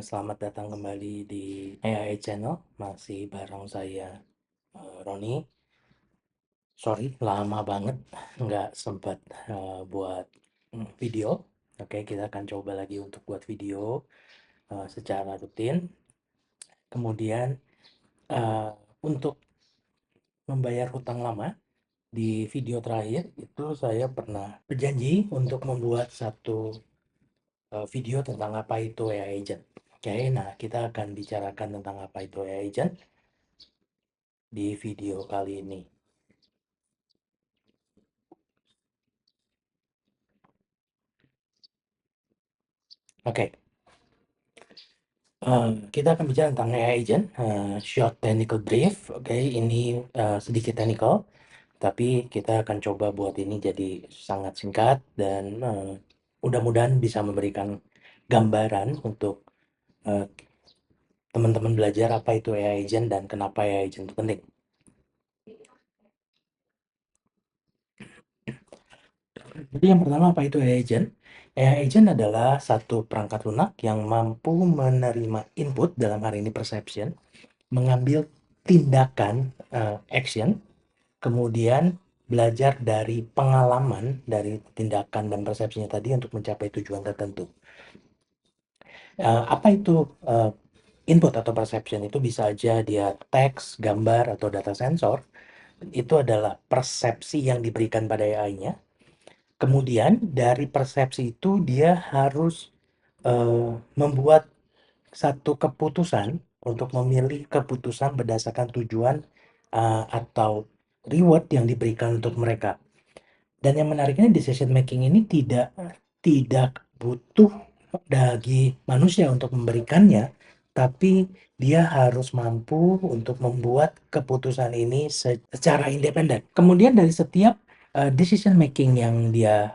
Selamat datang kembali di AI Channel, masih bareng saya, Roni. Sorry, lama banget nggak sempat buat video. Oke, kita akan coba lagi untuk buat video secara rutin. Kemudian untuk membayar hutang lama, di video terakhir itu saya pernah berjanji untuk membuat satu video tentang apa itu AI Agent. Oke, nah kita akan bicarakan tentang apa itu AI Agent di video kali ini. Oke, kita akan bicara tentang AI Agent, short technical brief. Oke, ini sedikit technical, tapi kita akan coba buat ini jadi sangat singkat dan mudah-mudahan bisa memberikan gambaran untuk uh, teman-teman belajar apa itu AI Agent dan kenapa AI Agent itu penting. Jadi yang pertama apa itu AI Agent? AI Agent adalah satu perangkat lunak yang mampu menerima input, dalam hal ini perception, mengambil tindakan action, kemudian belajar dari pengalaman dari tindakan dan persepsinya tadi untuk mencapai tujuan tertentu. Apa itu input atau perception? Itu bisa aja dia teks, gambar, atau data sensor. Itu adalah persepsi yang diberikan pada AI-nya. Kemudian dari persepsi itu dia harus membuat satu keputusan untuk memilih keputusan berdasarkan tujuan atau reward yang diberikan untuk mereka. Dan yang menariknya decision making ini tidak butuh bagi manusia untuk memberikannya, tapi dia harus mampu untuk membuat keputusan ini secara independen. Kemudian dari setiap decision making yang dia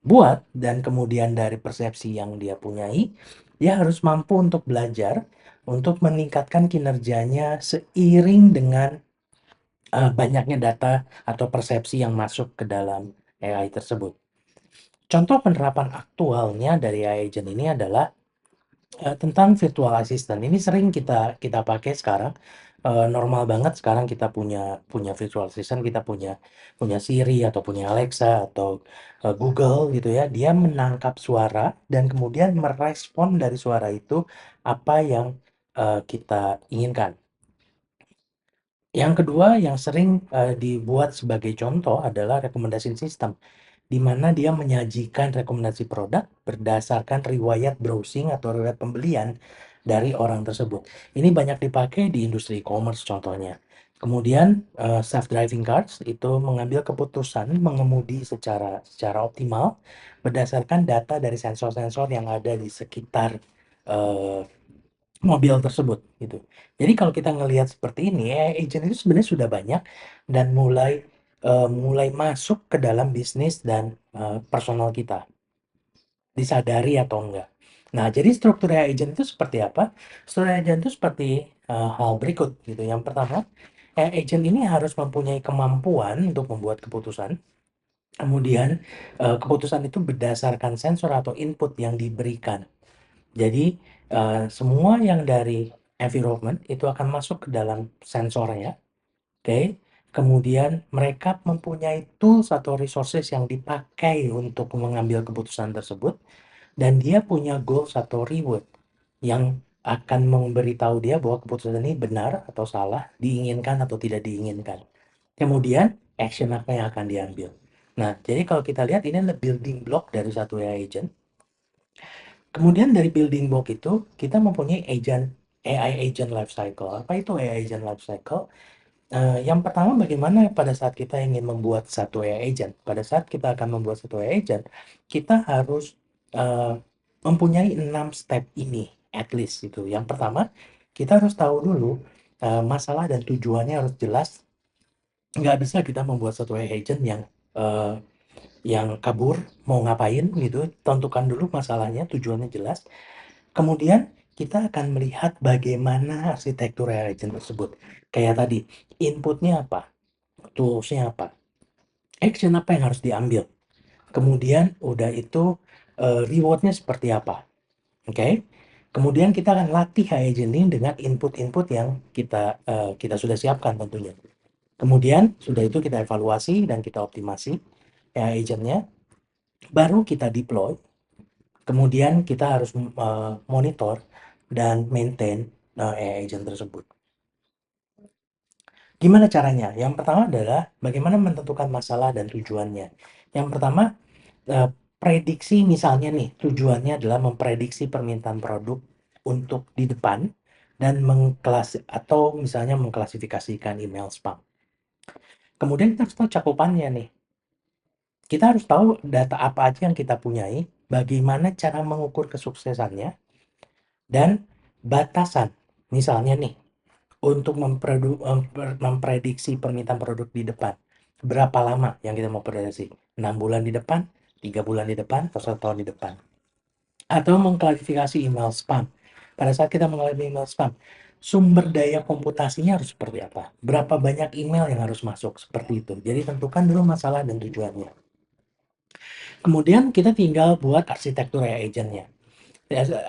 buat dan kemudian dari persepsi yang dia punyai, dia harus mampu untuk belajar untuk meningkatkan kinerjanya seiring dengan banyaknya data atau persepsi yang masuk ke dalam AI tersebut. Contoh penerapan aktualnya dari AI agent ini adalah tentang virtual assistant. Ini sering kita kita pakai sekarang. Normal banget sekarang kita punya punya virtual assistant, kita punya Siri atau punya Alexa atau Google gitu ya. Dia menangkap suara dan kemudian merespon dari suara itu apa yang kita inginkan. Yang kedua yang sering dibuat sebagai contoh adalah rekomendasi sistem, di mana dia menyajikan rekomendasi produk berdasarkan riwayat browsing atau riwayat pembelian dari orang tersebut. Ini banyak dipakai di industri e-commerce contohnya. Kemudian self-driving cars itu mengambil keputusan mengemudi secara optimal berdasarkan data dari sensor-sensor yang ada di sekitar eh, mobil tersebut gitu. Jadi kalau kita ngelihat seperti ini, AI agent itu sebenarnya sudah banyak dan mulai masuk ke dalam bisnis dan personal kita, disadari atau enggak. Nah, jadi struktur AI agent itu seperti apa? Struktur AI agent itu seperti hal berikut gitu. Yang pertama, AI agent ini harus mempunyai kemampuan untuk membuat keputusan. Kemudian keputusan itu berdasarkan sensor atau input yang diberikan. Jadi, semua yang dari environment itu akan masuk ke dalam sensornya, oke. Kemudian mereka mempunyai tools atau resources yang dipakai untuk mengambil keputusan tersebut, dan dia punya goals atau reward yang akan memberitahu dia bahwa keputusan ini benar atau salah, diinginkan atau tidak diinginkan. Kemudian action apa yang akan diambil. Nah, jadi kalau kita lihat ini adalah building block dari satu AI agent. Kemudian dari building block itu, kita mempunyai AI agent life cycle. Apa itu AI agent life cycle? Yang pertama, bagaimana pada saat kita ingin membuat satu AI agent? Pada saat kita akan membuat satu AI agent, kita harus uh, mempunyai 6 step ini, at least itu. Yang pertama, kita harus tahu dulu masalah dan tujuannya harus jelas. Nggak bisa kita membuat satu AI agent uh, yang kabur, mau ngapain gitu. Tentukan dulu masalahnya, tujuannya jelas. Kemudian kita akan melihat bagaimana arsitektur AI agent tersebut. Kayak tadi, inputnya apa, toolsnya apa, action apa yang harus diambil. Kemudian udah itu rewardnya seperti apa. Oke? Kemudian kita akan latih AI agent ini dengan input-input yang kita sudah siapkan tentunya. Kemudian sudah itu kita evaluasi dan kita optimasi AI agent-nya, baru kita deploy. Kemudian kita harus monitor dan maintain AI agent tersebut. Gimana caranya? Yang pertama adalah bagaimana menentukan masalah dan tujuannya. Yang pertama, prediksi misalnya nih, tujuannya adalah memprediksi permintaan produk untuk di depan dan atau misalnya mengklasifikasikan email spam. Kemudian kita harus tahu cakupannya nih. Kita harus tahu data apa aja yang kita punyai, bagaimana cara mengukur kesuksesannya, dan batasan. Misalnya nih, untuk memprediksi permintaan produk di depan, berapa lama yang kita mau prediksi? 6 bulan di depan, 3 bulan di depan, atau 1 tahun di depan? Atau mengklarifikasi email spam. Pada saat kita mengalami email spam, sumber daya komputasinya harus seperti apa? Berapa banyak email yang harus masuk? Seperti itu. Jadi tentukan dulu masalah dan tujuannya. Kemudian kita tinggal buat arsitektur AI agent-nya.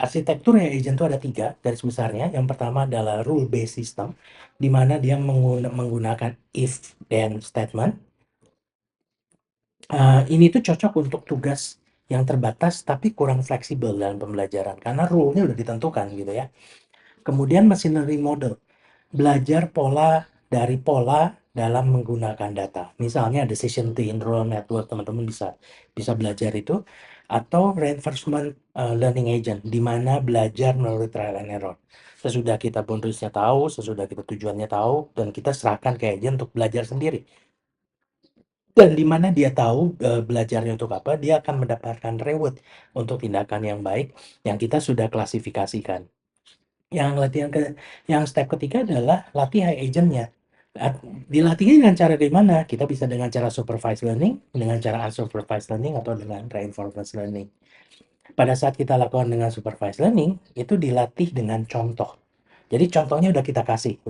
Arsitektur AI agent itu ada 3 garis besarnya. Yang pertama adalah rule based system, di mana dia menggunakan if then statement. Ini tuh cocok untuk tugas yang terbatas tapi kurang fleksibel dalam pembelajaran karena rule-nya udah ditentukan gitu ya. Kemudian machine learning model, belajar pola dari pola dalam menggunakan data. Misalnya decision tree, neural network, teman-teman bisa bisa belajar itu. Atau reinforcement learning agent, di mana belajar melalui trial and error. Sesudah kita boundariesnya tahu, sesudah kita tujuannya tahu, dan kita serahkan ke agent untuk belajar sendiri. Dan di mana dia tahu belajarnya untuk apa, dia akan mendapatkan reward untuk tindakan yang baik yang kita sudah klasifikasikan. Yang step ketiga adalah latih AI agent-nya. Dilatihnya dengan cara gimana? Kita bisa dengan cara supervised learning, dengan cara unsupervised learning, atau dengan reinforcement learning. Pada saat kita lakukan dengan supervised learning, itu dilatih dengan contoh. Jadi contohnya udah kita kasih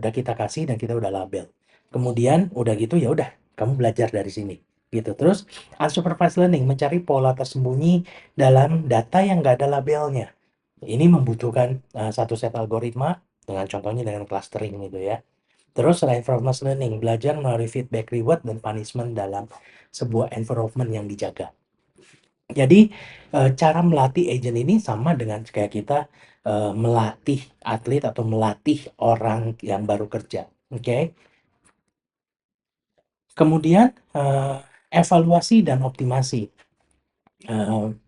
dan kita udah label. Kemudian udah gitu ya udah, kamu belajar dari sini. Gitu. Terus unsupervised learning mencari pola tersembunyi dalam data yang nggak ada labelnya. Ini membutuhkan satu set algoritma dengan contohnya dengan clustering gitu ya. Terus reinforcement learning, belajar melalui feedback, reward, dan punishment dalam sebuah environment yang dijaga. Jadi cara melatih agent ini sama dengan kayak kita melatih atlet atau melatih orang yang baru kerja. Oke. Kemudian evaluasi dan optimasi.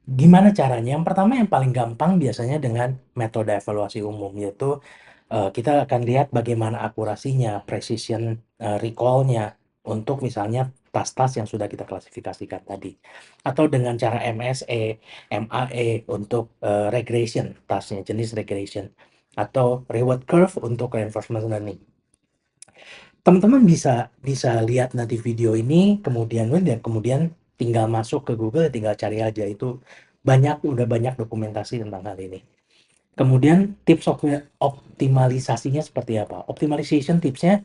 Gimana caranya? Yang pertama yang paling gampang biasanya dengan metode evaluasi umum, yaitu kita akan lihat bagaimana akurasinya, precision recall-nya untuk misalnya tas-tas yang sudah kita klasifikasikan tadi. Atau dengan cara MSE, MAE untuk regression, tasnya jenis regression. Atau reward curve untuk reinforcement learning. Teman-teman bisa bisa lihat nanti video ini, kemudian tinggal masuk ke Google, tinggal cari aja itu udah banyak dokumentasi tentang hal ini. Kemudian tips optimalisasinya seperti apa? Optimization tipsnya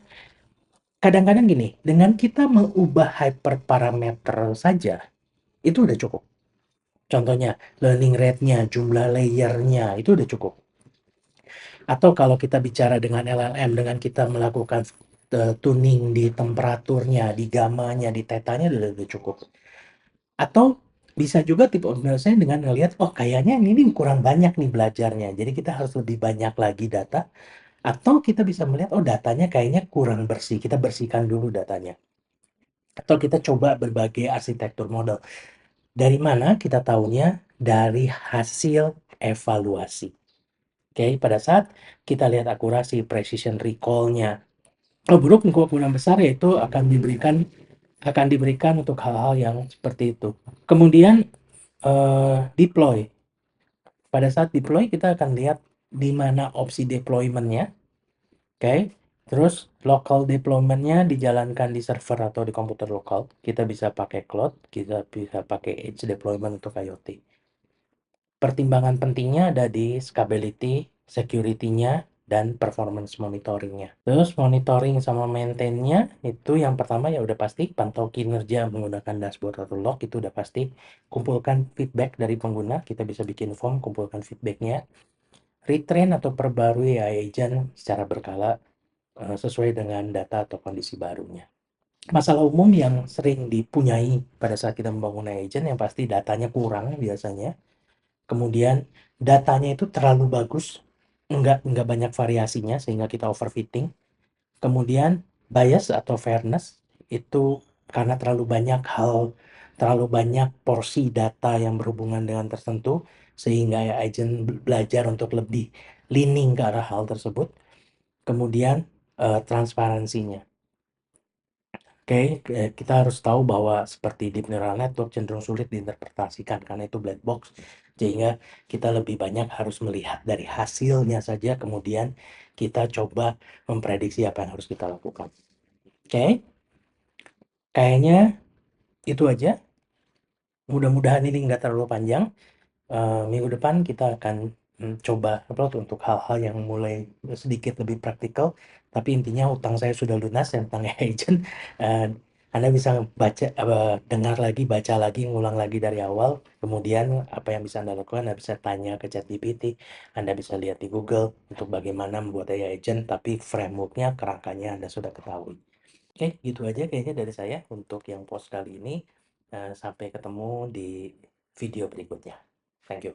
kadang-kadang gini, dengan kita mengubah hyperparameter saja, itu udah cukup. Contohnya, learning rate-nya, jumlah layer-nya, itu udah cukup. Atau kalau kita bicara dengan LLM, dengan kita melakukan tuning di temperaturnya, di gamanya, di tetanya udah cukup. Atau bisa juga tipe optimalisasinya dengan ngelihat, oh kayaknya ini kurang banyak nih belajarnya. Jadi kita harus lebih banyak lagi data. Atau kita bisa melihat, oh datanya kayaknya kurang bersih. Kita bersihkan dulu datanya. Atau kita coba berbagai arsitektur model. Dari mana kita tahunya? Dari hasil evaluasi. Oke, pada saat kita lihat akurasi, precision recall-nya, buruk kemungkinan besar yaitu akan diberikan untuk hal-hal yang seperti itu. Kemudian deploy. Pada saat deploy kita akan lihat di mana opsi deployment-nya. Oke. Terus local deployment-nya dijalankan di server atau di komputer lokal. Kita bisa pakai cloud, kita bisa pakai edge deployment untuk IoT. Pertimbangan pentingnya ada di scalability, security-nya, dan performance monitoring-nya. Terus monitoring sama maintain-nya itu yang pertama ya udah pasti pantau kinerja menggunakan dashboard atau log, itu udah pasti. Kumpulkan feedback dari pengguna, kita bisa bikin form kumpulkan feedback-nya. retrain atau perbarui AI agent secara berkala sesuai dengan data atau kondisi barunya. Masalah umum yang sering dipunyai pada saat kita membangun AI agent yang pasti datanya kurang biasanya. Kemudian datanya itu terlalu bagus, nggak banyak variasinya sehingga kita overfitting. Kemudian bias atau fairness itu karena terlalu banyak porsi data yang berhubungan dengan tertentu sehingga AI agent belajar untuk lebih leaning ke arah hal tersebut. Kemudian transparansinya. Oke, kita harus tahu bahwa seperti deep neural network cenderung sulit diinterpretasikan karena itu black box, sehingga kita lebih banyak harus melihat dari hasilnya saja, kemudian kita coba memprediksi apa yang harus kita lakukan. Oke, kayaknya itu aja. Mudah-mudahan ini nggak terlalu panjang. Minggu depan kita akan coba upload untuk hal-hal yang mulai sedikit lebih praktikal, tapi intinya utang saya sudah lunas tentang agent. Eh, Anda bisa dengar lagi, baca lagi, ngulang lagi dari awal. Kemudian apa yang bisa Anda lakukan, Anda bisa tanya ke ChatGPT, Anda bisa lihat di Google untuk bagaimana membuat AI agent, tapi frameworknya, kerangkanya Anda sudah ketahui. Oke, gitu aja kayaknya dari saya untuk yang post kali ini. Sampai ketemu di video berikutnya. Thank you.